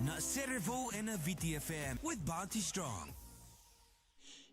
na Sere and a Viti FM with Bounty Strong.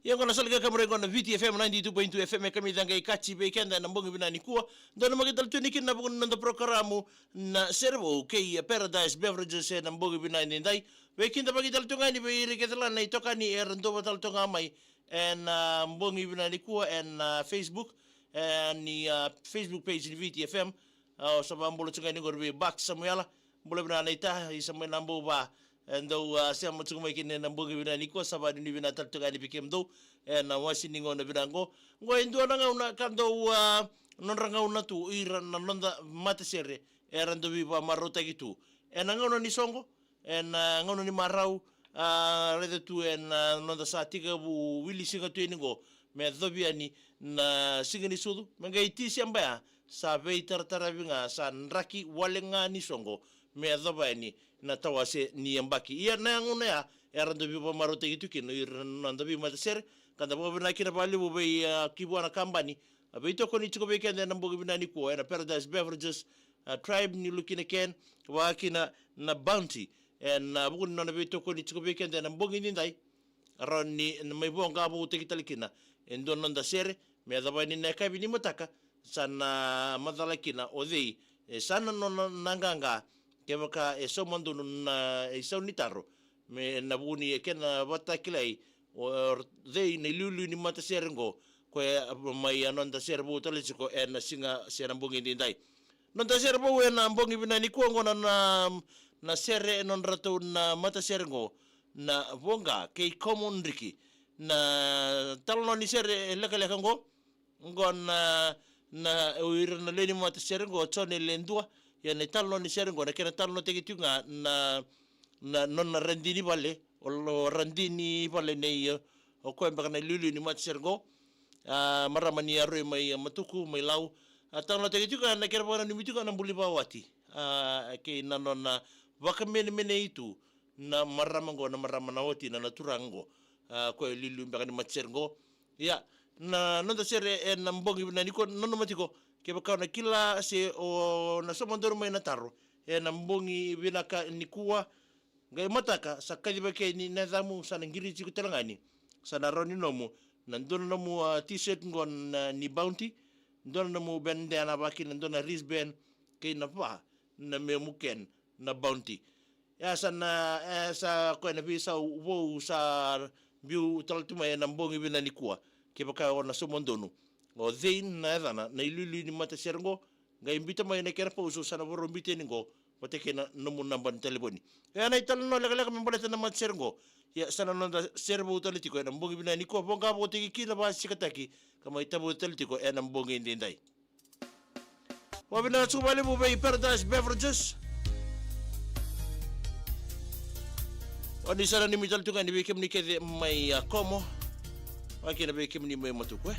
Yang kona salga kamera na Viti FM 92.2 FM kami dangai kachi bekenda na mbongi binani kuwa ndo na magital tunikin na bukan na parokaramu na Sere kay Paradise Beverages na mbongi binani ndai wekinda magital tungani be iriketala na itokani erando batal tungamay and mbongi binani kuwa and Facebook ni Facebook page ni Viti FM sabang bolo tungani gorbe back samuela bolo binani ita isamay nambo ba ndo siya mo tsumay kinin ng bugi binani ko sabado ni binatal tungani bikem do na wasiningo na binango ngo ndo na nga kando nonrangaw na tu iran na noda matasere erando biba marota gitu ngono ni songo ngono ni marau rede tu noda sa tiga bu wili singa tu ningo me dobiani na singani sudu menga iti siamba sa veitar tarabinga sa nraki walenga ni songo me dobani na tawase ni ambaki ia na ngone ya erando biba marota gitu kino irando biba matasere kanda bo bina kina bali bo be kibwana kambani veitokoni chiko be kende na mbogi binani ko na Paradise Beverages tribe ni looking again wakina na bounty na bugun na veitokoni chiko be kende na mbogi ndai roni na may bonga bo tekitalikina endo nonda Sere me dabani na kabini mataka sana madalakina odei sana no nanganga kebaka somandu na isaunitaro me nabuni kena batakilai or they ni lulu ni matasere ngo ko may anonda Sere bo talisiko na singa serambungi ndai nonda Sere bo na mbongi binani ko ngo na Sere non rato na matasere ngo na bonga kay common riki na talon ni Sere lekaleka ngo ngon na uira na leni vei-matasere go tsone lendua ya ne talo ni sere go na kena talo no tegi tunga na nona randini vale o randini vale nei o koe mbaka na lulu ni vei-matasere go maramani aroi mai matuku mai lau talo no tegi tunga na kena pagana ni mituka na mbuli vauati ke na nona vakamene mene itu na maramango na maramana oti na naturango koe lulu mbaka ni vei-matasere go ya na noda sere na mbongi na niko nono matiko ke bakau na kila se o na somandoro mai na taro na mbongi vinaka nikua ngai mataka sa kadiba ke ni na damu sa ngiri tiku telangani sa na roni nomu na ndono nomu t-shirt ngon ni bounty ndono nomu bandana baki na ndono wristband ke na pa na me muken na bounty ya sa ko na bisa vovou sa biu taltuma na mbongi vina nikua ke baka ona somondonu o zein na dana na ilulu ni vei-matasere go ga imbita mai na kera pauso sana voro imbite ni go pateke na nomu namba ni telefoni na italo no lega memboleta na vei-matasere go ya sana no da sere voutaki na mbongi bina ni ko voqavoutaki kina ba sikataki kama itabo teltiko na mbongi ndindai wabina tsubale mo bei Paradise Beverages oni sana ni mital tunga ni bekem ni kede mai komo wakina bekem ni mai matuku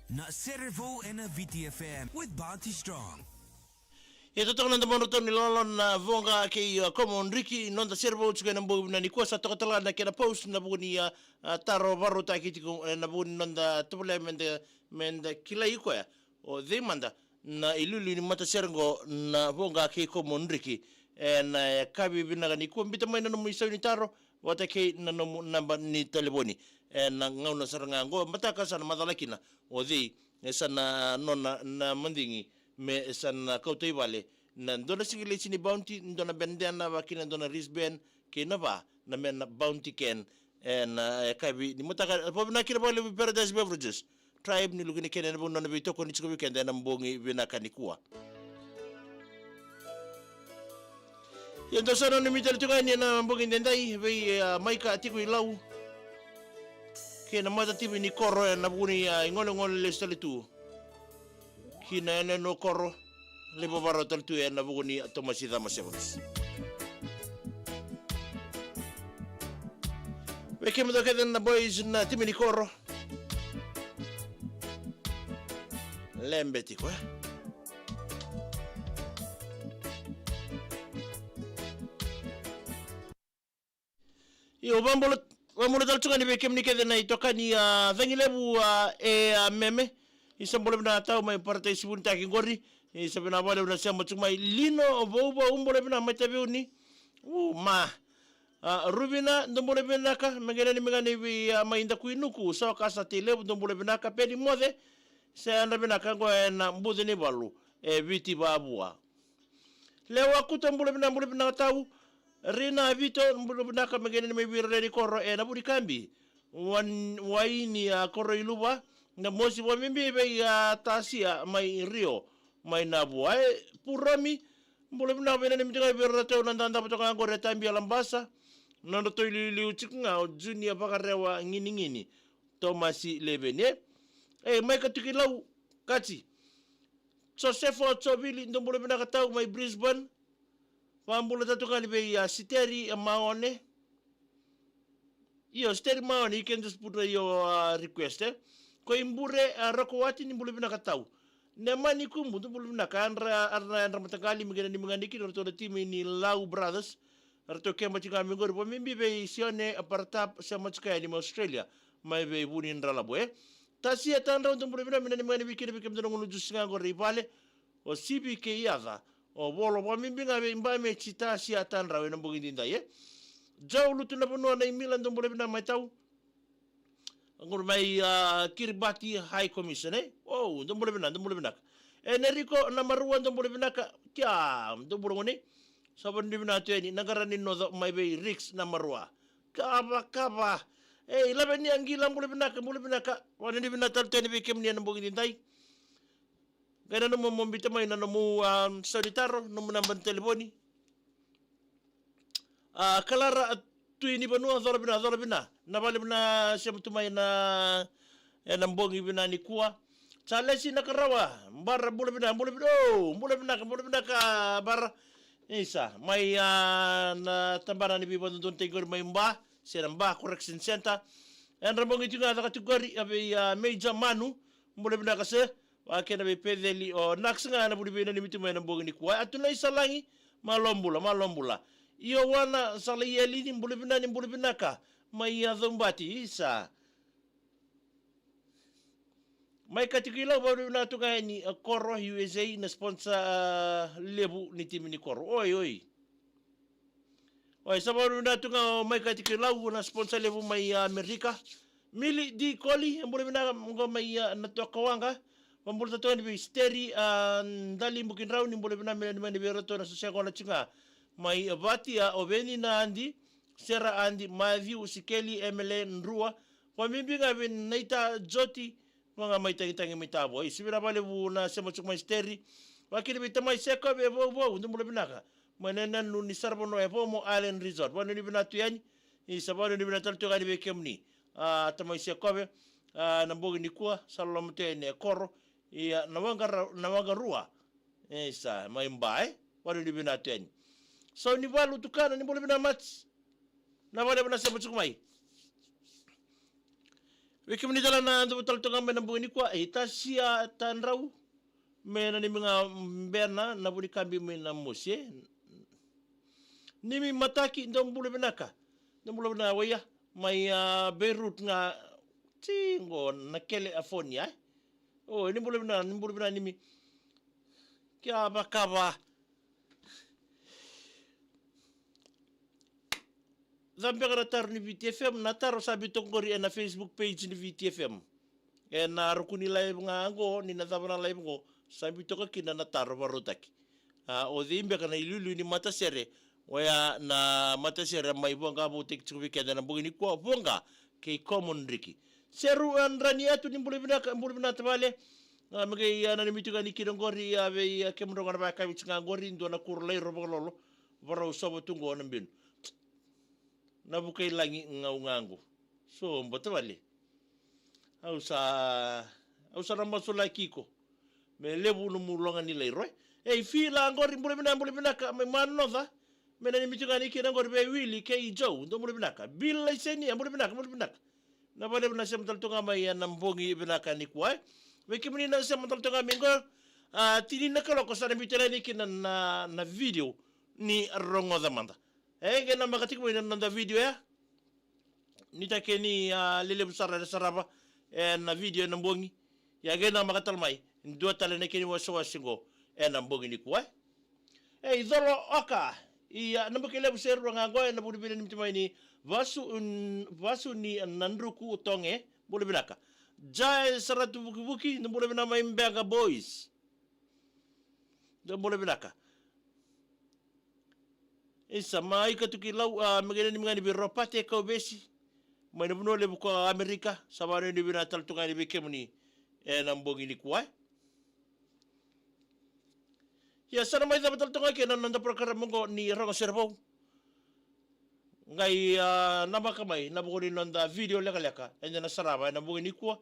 na Sere and Viti FM with Bounty Strong. Ito toko nanda monoton ni lolon na vonga kay common Ricky nonda servo tsuga na mbu na ni kwasa toko tala na kena post na buni taro varotaki tiko na buni nonda tupule menda kilai koya o manda na ilulu ni mataserengo na vonga kay common Ricky na kabi binaga ni kwa mbita mai na nomu isaw ni taro wata kay na nomu namba ni telefoni na ngauna saranga ngo mataka sana madalakina o sana nona na mandingi me san kautay vale na dona singile sini bounty dona benden na wakina dona wristband kina ba na men bounty ken na kabi ni mutaka po na kina vale Paradise Beverages tribe ni lugini ken na bono na veitokoni chiko weekend na mbongi vinakanikua yendo sana ni mitali tukani na mbongi ndendai vei maika atiku ilau kena mata tibi ni koro na buni ngole le stali tu kina no koro lebo barotal tu na buni tomasida masebos weke mo dokedan na boys na tibi ni koro lembeti ko yo bambolot dal tunga ni bekem ni kede na itokani vengilebu meme isa boleh na tau mai Paradise Buntaki ngori isa bina boleh na sema tuma lino vovou boleh bina mai tabi uni ma rubina ndo boleh bina ka megani vi mai inda kuinuku so kasa telebu ndo boleh bina ka pedi mode se anda bina ka ngo na mbuzi ni balu viti babua lewa kuta boleh bina tau Rina Vito mbulubunaka megeni mebirre di koro na budi kambi waini koro iluba na mosi wa mimbi be tasia mai rio mai nabu purami mbulubunaka bene mitiga birra teo nandanda putoka ngore tambi alambasa nando to liu chikunga junior bakarewa ngini Tomasi Levene mai katikilau kati Josepho Chobili mbulubunaka tau mai Brisbane Wambula tatu kali be siteri maone. Yo siteri maone, you can just put your request Ko imbure rakowati ni mbulu bina katau. Nema ni kumbu tu mbulu bina kanra arna matakali migana ni mganiki roto da timi ni Lau Brothers. Roto kemba chika mingori po mimbi be sione apartap sama chika ni Australia. Mai be buni ndrala boe. Tasi atandra untuk mbulu bina ni mgani bikini bikim tano ngunu jusinga ngori pale. O sibi ke yada. O bolo wa mimbinga be mbame chita si atanra we nambo gindinda ye jau lutu na pono na imila ndo mbole bina mai tau ngor mai Kiribati High Commission ndo mbole bina Enrico na marua ndo mbole bina ka kya ndo mbole ngone saban ndi bina teni nagara ni noda mai be Rix na marua kaba labe ni angila mbole bina ka wani ndi bina tal teni be kemni nambo gindinda Gana no mombita mai na no solitaro no namba telefoni. Kalara tu ini banua zola bina. Na bale bina siam tu mai na mbongi bina ni kuwa. Chalesi na karawa. Bara bule bina ka bara. Isa mai na tambara ni bibon don tegor mai mba. Sera mba correction center. En rabongi tunga ta kategori abe major manu. Bule bina ka se. Wakena be pedeli o naksinga na budi bena ni mitu mena mbongi ni kuwa atuna isalangi malombula iyo wana salayeli ni mbuli bina ka mai adhombati isa mai katikila baru na tuka ni koro USA na sponsor lebu ni timi ni koro oi sabaru na tuka mai katikila na sponsor lebu mai Amerika mili di koli mbuli bina ngo mai na toka wanga Pambul tatu ni steri dali mungkin rau ni boleh benar ni beroto na sosial kola chinga mai Vati obeni na andi Sere andi Matthew Sikeli MLA Nrua kwa mimbi ngabe naita joti nga mai tangi mitabo isibira bale bu na sema chukma steri wakili bitama seko be vovou ndo boleh benar manena nu ni sarbono e pomo Allen Resort wanu ni bina tuyani isabano ni bina talto gani be kemni tama seko be na mbogi ni kuwa sallam tene koro ia nawanga rua isa mai mbae wadu ni bina teni so ni walu tukana ni bole bina match na wale bina sema chukumai Wiki menitala na ando taltonga me na buni kwa itasia tanrau me na ni mga berna na buni kambi me na mose nimi mataki ndong bule benaka ndong bule na waya may Beirut nga tingo na kele afonia oh ni bule na nimi kya bakaba Zambe tar ni Viti FM na taro sabi tongkori na Facebook page ni Viti FM. Na rukuni live nga ngo ni nazabana live ngo sabi to kina na taro vakarautaki. O dhimbe kana ilulu ni matasere waya na matasere mai voqavoutaki tsikubikenda na bugini kwa vonga ke common riki. Seru andrani atu ni mbule bina tabale mage na ni mituga ni kirongori ya ve kemronga na baka mitsinga ngori ndo na kurlai robololo varo sobo tungo na mbinu. Na bukai langi ngangu so mbote wale au sa ramasula kiko me lebu no mulonga ni leiroi fila ngori mbule bina ka me manova me na mitunga ni kina ngori be wili ke ijo ndo mbule bina ka bila iseni mbule bina na vale na sema taltonga mai na mbongi bina ka ni kwai we kimini na sema taltonga mingo tini na kalo ko sa mitera ni kina na video ni rongo da manda gena makati ko nanda video ya nitake ni lele busara saraba na video na mbongi ya gena makatal mai ndo tale ne kini waso wasingo na mbongi ni kwa zolo oka iya nambakele buseru ngo na budi ni mtimai ni vasu ni nandruku tonge bule binaka jai saratu buki ndo bule binama imbenga boys ndo bule binaka Isa mai katukilau magana ni mngani biropate ka obesi mai nabuno le buko Amerika sabare ni bina taltunga ni bekemni na mbongi ni kuai ya sana mai da taltunga ke nanda parokaramu ngo ni rongo servo ngai nama kamai nabuko ni nanda video leka enda na saraba na mbongi ni kuai